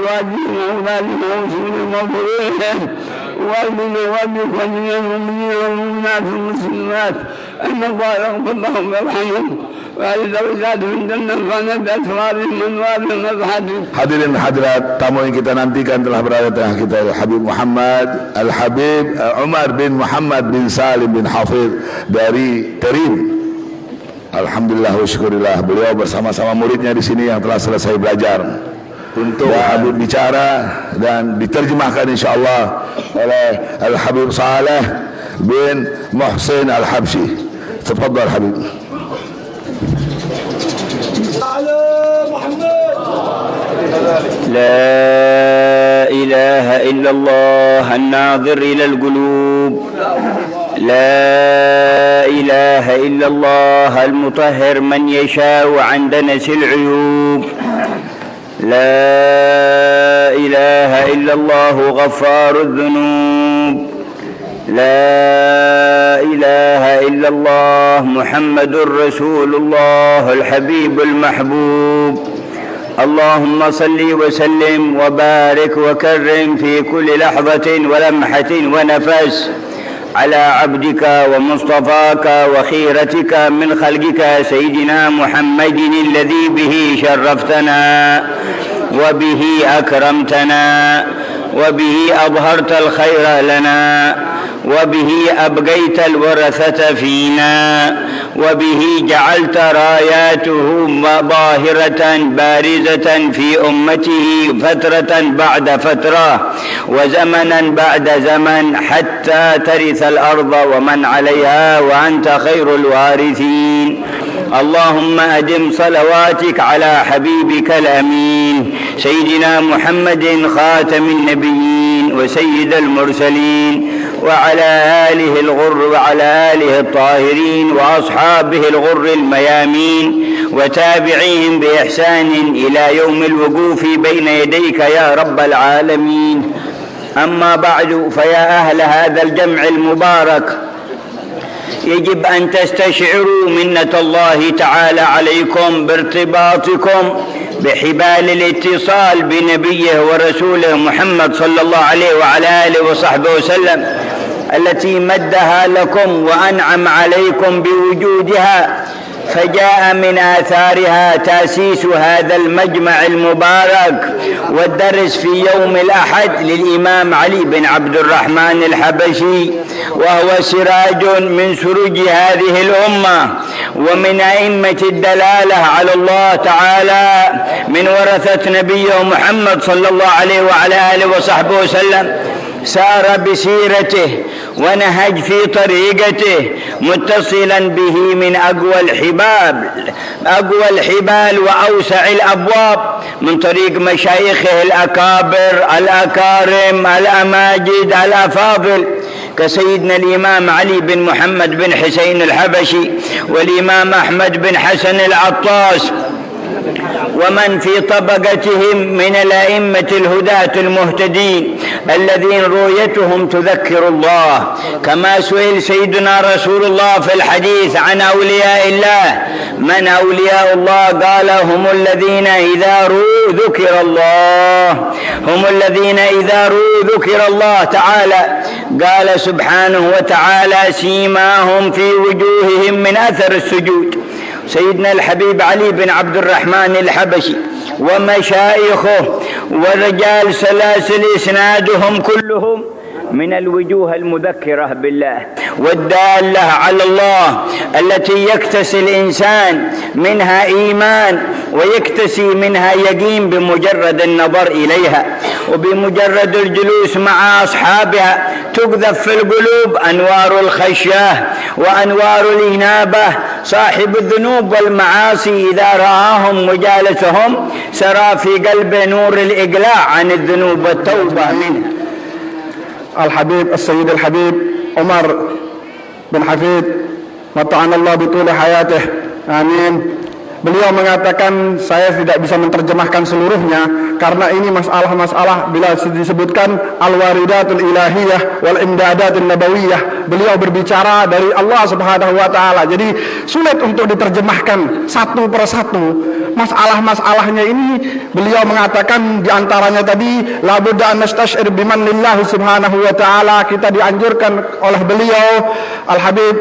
وأزواجهم وأولادهم ورسلهم وذريتهم وأهلنا وبإخواننا المؤمنين والمؤمنات والمسلمات أن الله يغفر لهم ويرحمهم وأهل درجات في الجنة فانا بأسرارهم وأنوارهم وأبحاثهم. Hadirin hadirat, tamu yang kita nantikan telah berada di tengah kita, Habib Muhammad Al-Habib Umar bin Muhammad bin Salim bin Hafidh dari Terim. Alhamdulillah wa syukurillah, beliau bersama-sama muridnya di sini yang telah selesai belajar untuk Habib bicara dan diterjemahkan insyaallah oleh Al-Habib Saleh bin Muhsin Al-Habsyi. Tafadhal Habib. لا إله إلا الله الناظر إلى القلوب، لا إله إلا الله المطهر من يشاء عن دنس العيوب، لا إله إلا الله غفار الذنوب، لا إله إلا الله محمد رسول الله الحبيب المحبوب. اللهم صل وسلم وبارك وكرم في كل لحظة ولمحة ونفس على عبدك ومصطفاك وخيرتك من خلقك سيدنا محمد الذي به شرفتنا وبه أكرمتنا وبه أظهرت الخير لنا وبه أبقيت الورثة فينا وبه جعلت راياته ظاهرة بارزة في أمته فترة بعد فترة وزمنا بعد زمن حتى ترث الأرض ومن عليها وأنت خير الوارثين. اللهم أدم صلواتك على حبيبك الأمين سيدنا محمد خاتم النبيين وسيد المرسلين وعلى آله الغر وعلى آله الطاهرين وأصحابه الغر الميامين وتابعيهم بإحسان إلى يوم الوقوف بين يديك يا رب العالمين. أما بعد، فيا أهل هذا الجمع المبارك، يجب أن تستشعروا منة الله تعالى عليكم بارتباطكم بحبال الاتصال بنبيه ورسوله محمد صلى الله عليه وعلى آله وصحبه وسلم التي مدها لكم وأنعم عليكم بوجودها، فجاء من آثارها تأسيس هذا المجمع المبارك والدرس في يوم الأحد للإمام علي بن عبد الرحمن الحبشي، وهو سراج من سروج هذه الأمة ومن أئمة الدلالة على الله تعالى من ورثة نبيه محمد صلى الله عليه وعلى آله وصحبه وسلم. سار بسيرته ونهج في طريقته متصلا به من أقوى الحبال وأوسع الأبواب من طريق مشايخه الأكابر الأكارم الأماجد الأفاضل كسيدنا الإمام علي بن محمد بن حسين الحبشي والإمام أحمد بن حسن العطاس ومن في طبقتهم من الأئمة الهداة المهتدين الذين رؤيتهم تذكر الله، كما سئل سيدنا رسول الله في الحديث عن أولياء الله: من أولياء الله؟ قال: هم الذين إذا رؤوا ذكر الله، هم الذين إذا رؤوا ذكر الله تعالى. قال سبحانه وتعالى: سيماهم في وجوههم من أثر السجود. سيدنا الحبيب علي بن عبد الرحمن الحبشي ومشايخه ورجال سلاسل إسنادهم كلهم من الوجوه المذكرة بالله والدالة على الله التي يكتسي الإنسان منها إيمان ويكتسي منها يقين بمجرد النظر إليها، وبمجرد الجلوس مع أصحابها تقذف في القلوب أنوار الخشية وأنوار الإنابة. صاحب الذنوب والمعاصي إذا رآهم وجالسهم سرى في قلبه نور الإقلاع عن الذنوب والتوبة منها. الحبيب السيد الحبيب عمر بن حفيد متعنا الله بطول حياته، آمين. Beliau mengatakan saya tidak bisa menerjemahkan seluruhnya karena ini masalah-masalah bila disebutkan al-waridatul ilahiyah wal imdadatul nabawiyah. Beliau berbicara dari Allah Subhanahu wa taala. Jadi sulit untuk diterjemahkan satu persatu. Masalah-masalahnya ini beliau mengatakan diantaranya tadi la budda an nastash'ir bimanillah Subhanahu wa taala. Kita dianjurkan oleh beliau Al-Habib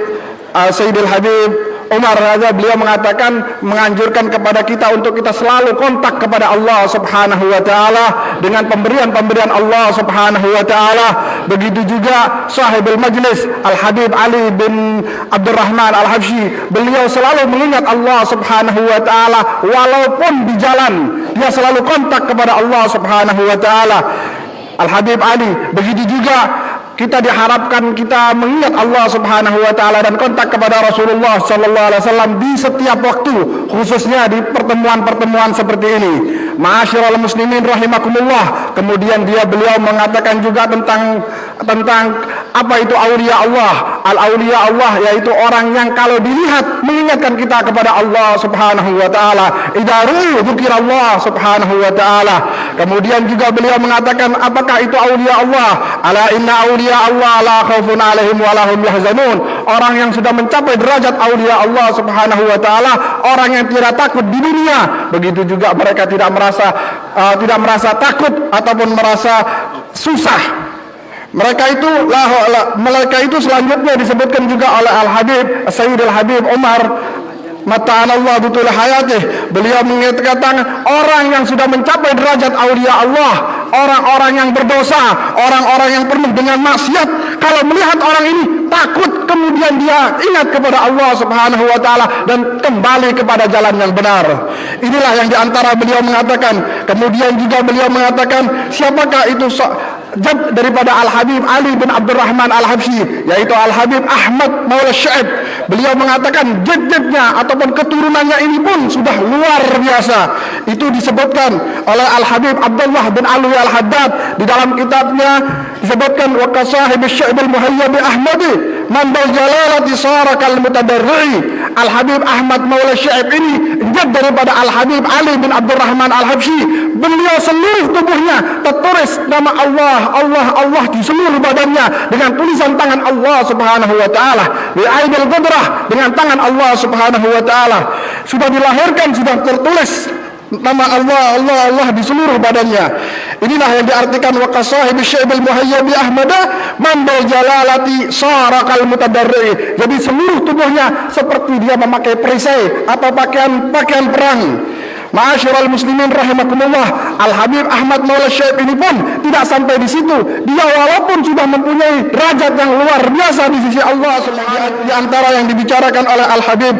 Sayyidil Habib Umar Raza, beliau mengatakan menganjurkan kepada kita untuk kita selalu kontak kepada Allah Subhanahu wa taala dengan pemberian-pemberian Allah Subhanahu wa taala. Begitu juga sahibul majlis Al-Habib Ali bin Abdurrahman Al-Habsyi, beliau selalu mengingat Allah Subhanahu wa taala walaupun di jalan, dia selalu kontak kepada Allah Subhanahu wa taala. Al-Habib Ali, begitu juga kita diharapkan kita mengingat Allah Subhanahu wa taala dan kontak kepada Rasulullah sallallahu alaihi wasallam di setiap waktu, khususnya di pertemuan-pertemuan seperti ini. Ma'asyiral muslimin rahimakumullah. Kemudian beliau mengatakan juga tentang apa itu aulia Allah. Al-aulia Allah yaitu orang yang kalau dilihat mengingatkan kita kepada Allah Subhanahu wa taala. Idza ru'u dzikrallah Subhanahu wa taala. Kemudian juga beliau mengatakan apakah itu aulia Allah? Ala inna aulia Allah la khaufun alaihim wa lahum yahzanun. Orang yang sudah mencapai derajat aulia Allah Subhanahu wa taala, orang yang tidak takut di dunia, begitu juga mereka tidak merasa takut ataupun merasa susah. Mereka itu selanjutnya disebutkan juga oleh Al-Habib Sayyidil Habib Umar Mata'anallah butul hayatih. Beliau mengatakan orang yang sudah mencapai derajat aulia Allah, orang-orang yang berdosa, orang-orang yang penuh dengan maksiat, kalau melihat orang ini takut, kemudian dia ingat kepada Allah Subhanahu wa taala dan kembali kepada jalan yang benar. Inilah yang diantara beliau mengatakan. Kemudian juga beliau mengatakan siapakah itu jad daripada Al-Habib Ali bin Abdurrahman Al-Habsyi, yaitu Al-Habib Ahmad Maula Syaib. Beliau mengatakan jad-jadnya ataupun keturunannya ini pun sudah luar biasa. Itu disebutkan oleh Al-Habib Abdullah bin Alwi Al-Haddad di dalam kitabnya, disebutkan wa kasahib Syaib al-Muhayyab Ahmadi man bil jalalati sarakal mutadarri. Al-Habib Ahmad Maula Syaib ini jad daripada Al-Habib Ali bin Abdurrahman Al-Habsyi. Beliau seluruh tubuhnya tertulis nama Allah di seluruh badannya dengan tulisan tangan Allah Subhanahu wa taala. Bi aidil qudrah, dengan tangan Allah Subhanahu wa taala. Sudah dilahirkan, sudah tertulis nama Allah di seluruh badannya. Inilah yang diartikan wa qasahib syaibil muhayyabi ahmada man bil jalalati sarakal mutadarri. Jadi seluruh tubuhnya seperti dia memakai perisai atau pakaian perang. Ma'asyiral muslimin rahimakumullah. Al-Habib Ahmad Maula Syaib ini pun tidak sampai di situ. Dia walaupun sudah mempunyai derajat yang luar biasa di sisi Allah Subhanahu. Di antara yang dibicarakan oleh Al-Habib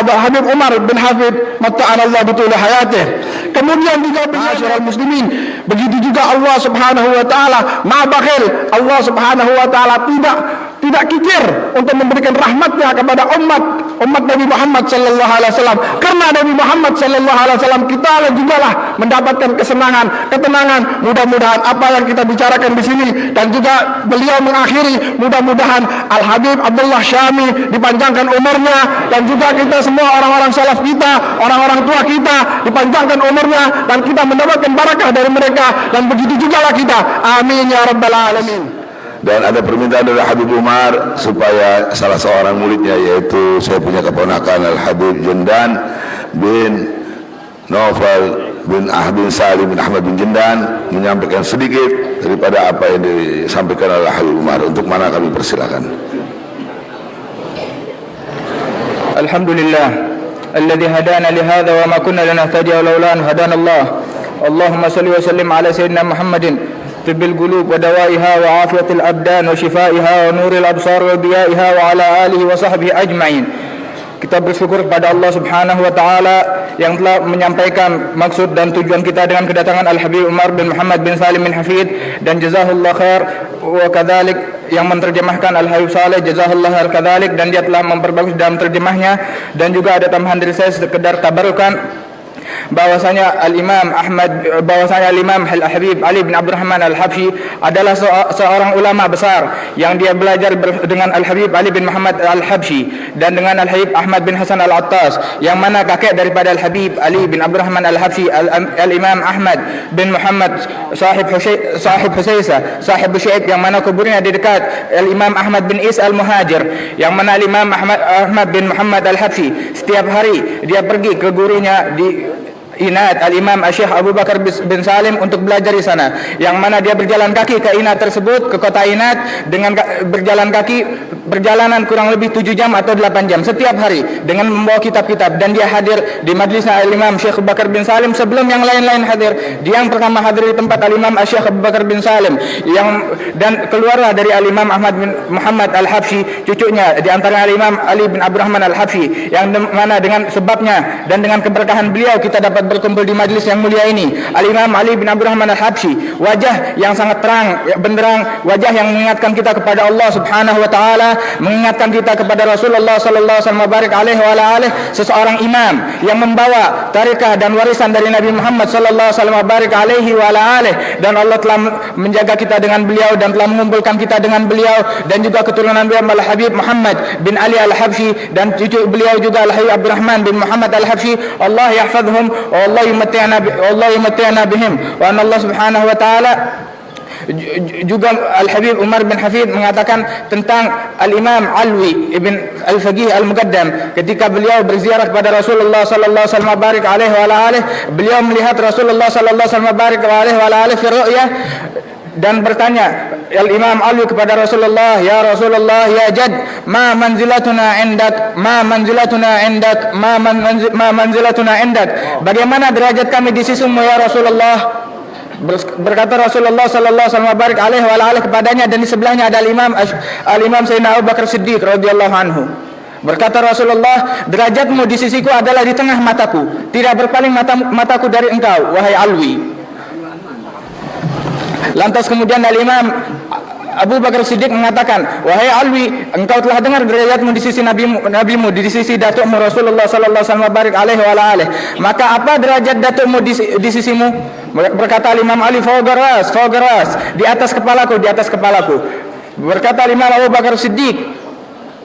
Habib Umar bin Hafid Mata'anallah betul hayatih. Kemudian juga ma'asyiral muslimin, begitu juga Allah Subhanahu wa taala ma bakhil. Allah Subhanahu wa taala tidak kikir untuk memberikan rahmatnya kepada umat Nabi Muhammad sallallahu alaihi wasallam. Karena Nabi Muhammad sallallahu alaihi wasallam kita juga lah mendapatkan ketenangan. Mudah-mudahan apa yang kita bicarakan di sini dan juga beliau mengakhiri, mudah-mudahan Al-Habib Abdullah Syami dipanjangkan umurnya dan juga kita semua orang-orang salaf kita, orang-orang tua kita dipanjangkan umurnya dan kita mendapatkan barakah dari mereka, dan begitu juga lah kita. Amin ya rabbal alamin. Dan ada permintaan dari Habib Umar supaya salah seorang muridnya, yaitu saya punya keponakan Al-Habib Jendan bin Naufal bin Salim bin Ahmad bin Jendan, menyampaikan sedikit daripada apa yang disampaikan oleh Habib Umar. Untuk mana kami persilakan. Alhamdulillah alladzi hadana li hadza wa ma kunna linahtadiya laula an hadana Allah. Allahumma salli wa sallim ala sayyidina Muhammadin طب القلوب ودوائها وعافية الأبدان وشفائها ونور الأبصار وضيائها وعلى آله وصحبه أجمعين. Kita bersyukur kepada Allah Subhanahu wa taala yang telah menyampaikan maksud dan tujuan kita dengan kedatangan Al-Habib Umar bin Muhammad bin Salim bin Hafid, dan jazahullah khair wa kadzalik yang menerjemahkan Al-Habib Saleh, jazahullah khair kadzalik, dan dia telah memperbagus dalam terjemahnya. Dan juga ada tambahan dari saya sekedar tabarukan. bahwasanya Al-Imam Al-Habib Ali bin Abdurrahman Al-Habsyi adalah seorang ulama besar yang dia belajar dengan Al-Habib Ali bin Muhammad Al-Habsyi dan dengan Al-Habib Ahmad bin Hasan Al-Attas, yang mana kakek daripada Al-Habib Ali bin Abdurrahman Al-Habsyi Al-Imam Ahmad bin Muhammad sahib Husaisa sahib Syaib, yang mana kuburnya di dekat Al-Imam Ahmad bin Is Al-Muhajir, yang mana Al-Imam Ahmad bin Muhammad Al-Habsyi setiap hari dia pergi ke gurunya di Inat Al-Imam Syekh Abu Bakar bin Salim untuk belajar di sana, yang mana dia berjalan kaki ke Inat tersebut, ke kota Inat, dengan berjalan kaki perjalanan kurang lebih 7 jam atau 8 jam setiap hari dengan membawa kitab-kitab, dan dia hadir di majlis Al-Imam Syekh Abu Bakar bin Salim sebelum yang lain-lain hadir. Dia yang pertama hadir di tempat Al-Imam Syekh Abu Bakar bin Salim, dan keluarlah dari Al-Imam Ahmad bin Muhammad Al-Habsyi cucunya, di antara Al-Imam Ali bin Abdurrahman Al-Habsyi, yang mana dengan sebabnya dan dengan keberkahan beliau kita dapat berkumpul di majlis yang mulia ini. Al-Imam Ali bin Abdurrahman Al-Habsyi, wajah yang sangat terang benderang, wajah yang mengingatkan kita kepada Allah Subhanahu wa taala, mengingatkan kita kepada Rasulullah sallallahu alaihi wasallam, seseorang imam yang membawa tarekah dan warisan dari Nabi Muhammad sallallahu alaihi wasallam, dan Allah telah menjaga kita dengan beliau dan telah mengumpulkan kita dengan beliau, dan juga keturunan beliau Al-Habib Muhammad bin Ali Al-Habsyi dan cucu beliau juga Al-Habib Abdurrahman bin Muhammad Al-Habsyi. Allah yahfazhum Allah yumatti'na bihim. Wa anna Allah Subhanahu wa taala juga Al-Habib Umar bin Hafid mengatakan tentang Al-Imam Alwi ibn Al-Faqih Al-Muqaddam, ketika beliau berziarah kepada Rasulullah sallallahu alaihi wasallam, beliau melihat Rasulullah sallallahu alaihi wasallam fi ru'yah dan bertanya Al-Imam Ali kepada Rasulullah, ya Rasulullah, ya Jad, ma manzilatuna indak, bagaimana derajat kami di sisimu ya Rasulullah? Berkata Rasulullah sallallahu alaihi wasallam kepadanya, dan di sebelahnya ada Al-Imam Sayyidina Abu Bakar Siddiq radhiyallahu anhu. Berkata Rasulullah, derajatmu di sisiku adalah di tengah mataku, tidak berpaling mataku dari engkau wahai Alwi. Lantas kemudian Al-Imam Abu Bakar Siddiq mengatakan, wahai Alwi, engkau telah dengar derajatmu di sisi nabimu, di sisi datukmu Rasulullah sallallahu alaihi wasallam, maka apa derajat datukmu di sisimu? Berkata Imam Ali, fawqa ras, di atas kepalaku. Berkata Imam Abu Bakar Siddiq,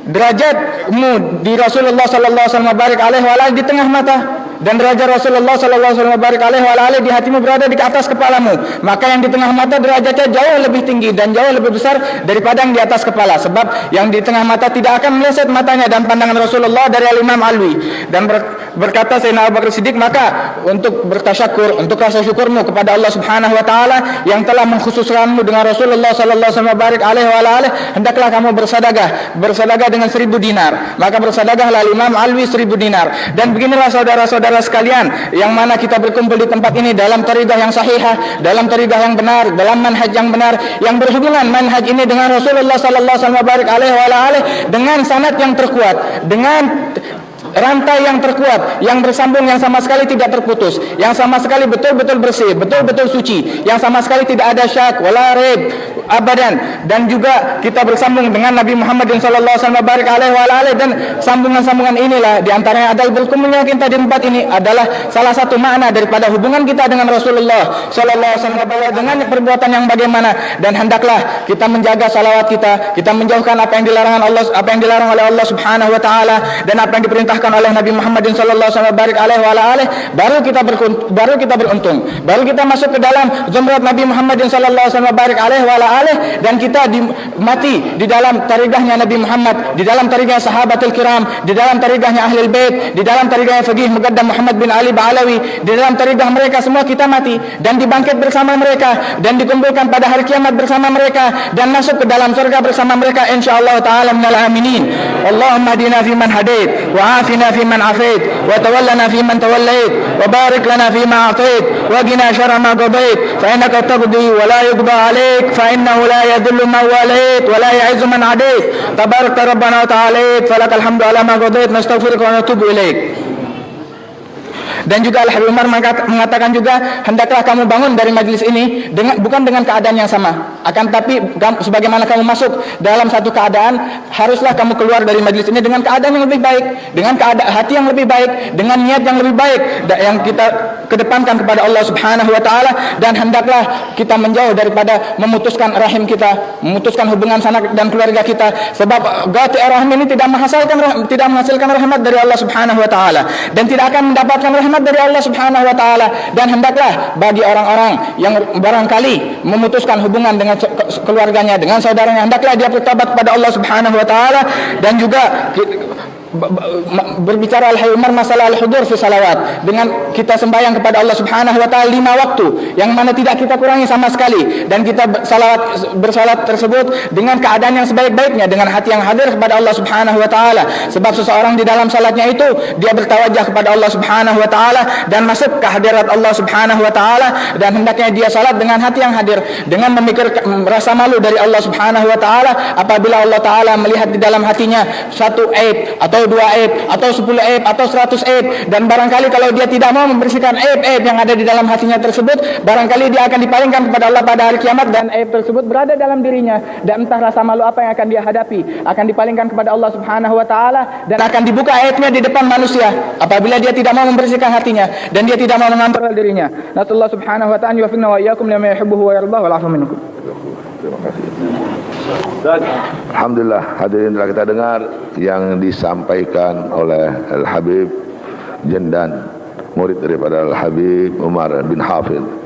derajatmu di Rasulullah sallallahu alaihi wasallam di tengah mata, dan derajat Rasulullah sallallahu alaihi wasallam di hatimu berada di atas kepalamu, maka yang di tengah mata derajatnya jauh lebih tinggi dan jauh lebih besar daripada yang di atas kepala, sebab yang di tengah mata tidak akan meleset matanya dan pandangan Rasulullah dari Al-Imam Alwi. Dan berkata Sayyidina Abu Bakar Siddiq, maka untuk bertasyakur, untuk rasa syukurmu kepada Allah Subhanahu wa taala yang telah mengkhususkanmu dengan Rasulullah sallallahu alaihi wasallam, hendaklah kamu bersedekah dengan 1000 dinar. Maka bersedekahlah Imam Alwi 1000 dinar. Dan beginilah saudara-saudara sekalian, yang mana kita berkumpul di tempat ini dalam tariqah yang sahihah, dalam tariqah yang benar, dalam manhaj yang benar, yang berhubungan manhaj ini dengan Rasulullah sallallahu alaihi wasallam, dengan sanad yang terkuat, dengan rantai yang terkuat, yang bersambung, yang sama sekali tidak terputus, yang sama sekali betul-betul bersih, betul-betul suci, yang sama sekali tidak ada syak wala raib abadan. Dan juga kita bersambung dengan Nabi Muhammad sallallahu alaihi wasallam, dan sambungan-sambungan inilah di antaranya adalah berkumpulnya kita di tempat ini adalah salah satu makna daripada hubungan kita dengan Rasulullah sallallahu alaihi wasallam, dengan perbuatan yang bagaimana. Dan hendaklah kita menjaga salawat kita menjauhkan apa yang dilarang oleh Allah Subhanahu wa taala, dan apa yang diperintahkan oleh Nabi Muhammad sallallahu alaihi wasallam, baru kita beruntung, baru kita masuk ke dalam zumrat Nabi Muhammad sallallahu alaihi wasallam, dan kita mati di dalam tariqahnya Nabi Muhammad, di dalam tariqah sahabatul kiram, di dalam tariqahnya ahlul bait, di dalam tariqah Faqih Muqaddam Muhammad bin Ali Ba'alawi, di dalam tariqah mereka semua kita mati dan dibangkit bersama mereka dan dikumpulkan pada hari kiamat bersama mereka dan masuk ke dalam surga bersama mereka insyaallah taala minal aminin. Allahumma hadina fi man hadait wa afina fi man afait wa tawallana fi man tawallait wa barik lana fi ma atait wa qina syarra ma qadait fa innaka taqdi wa la yuqda alaik fa innahu la yadhillu man walait wa la ya'izzu man adait tabarakta rabbana wa ta'ala falakal hamdu ala ma qadait nastaghfiruka wa natubu ilaik. Dan juga Al-Habib Umar mengatakan juga, hendaklah kamu bangun dari majlis ini bukan dengan keadaan yang sama, Akan tapi sebagaimana kamu masuk dalam satu keadaan, haruslah kamu keluar dari majlis ini dengan keadaan yang lebih baik, dengan hati yang lebih baik, dengan niat yang lebih baik yang kita kedepankan kepada Allah Subhanahu wa taala, dan hendaklah kita menjauh daripada memutuskan rahim kita, memutuskan hubungan sanak dan keluarga kita, sebab qati' rahim ini tidak menghasilkan rahmat dari Allah Subhanahu wa taala dan tidak akan mendapatkan rahmat dari Allah Subhanahu wa taala. Dan hendaklah bagi orang-orang yang barangkali memutuskan hubungan dengan keluarganya, dengan saudaranya, hendaklah dia bertobat kepada Allah Subhanahu wa taala. Dan juga berbicara al-Umar masalah al-hudur fi salawat, dengan kita sembahyang kepada Allah Subhanahu wa taala 5 waktu yang mana tidak kita kurangi sama sekali, dan kita bersalat tersebut dengan keadaan yang sebaik-baiknya, dengan hati yang hadir kepada Allah Subhanahu wa taala. Sebab seseorang di dalam salatnya itu dia bertawajjah kepada Allah Subhanahu wa taala dan masuk ke hadirat Allah Subhanahu wa taala, dan hendaknya dia salat dengan hati yang hadir, dengan memikirkan rasa malu dari Allah Subhanahu wa taala apabila Allah taala melihat di dalam hatinya satu aib atau 2 aib atau 10 aib atau 100 aib, dan barangkali kalau dia tidak mau membersihkan aib-aib yang ada di dalam hatinya tersebut, barangkali dia akan dipalingkan kepada Allah pada hari kiamat, dan aib tersebut berada dalam dirinya, dan entah rasa malu apa yang akan dia hadapi, akan dipalingkan kepada Allah Subhanahu wa taala, dan akan dibuka aibnya di depan manusia apabila dia tidak mau membersihkan hatinya dan dia tidak mau mengambil dirinya. Nasallahu Subhanahu wa ta'ala yuwaffiqna wa iyyakum lima yuhibbuhu wa yardahu wal 'afwa minkum. Terima kasih. Alhamdulillah, hadirin telah kita dengar yang disampaikan oleh Al-Habib Jendan, murid daripada Al-Habib Umar bin Hafidh.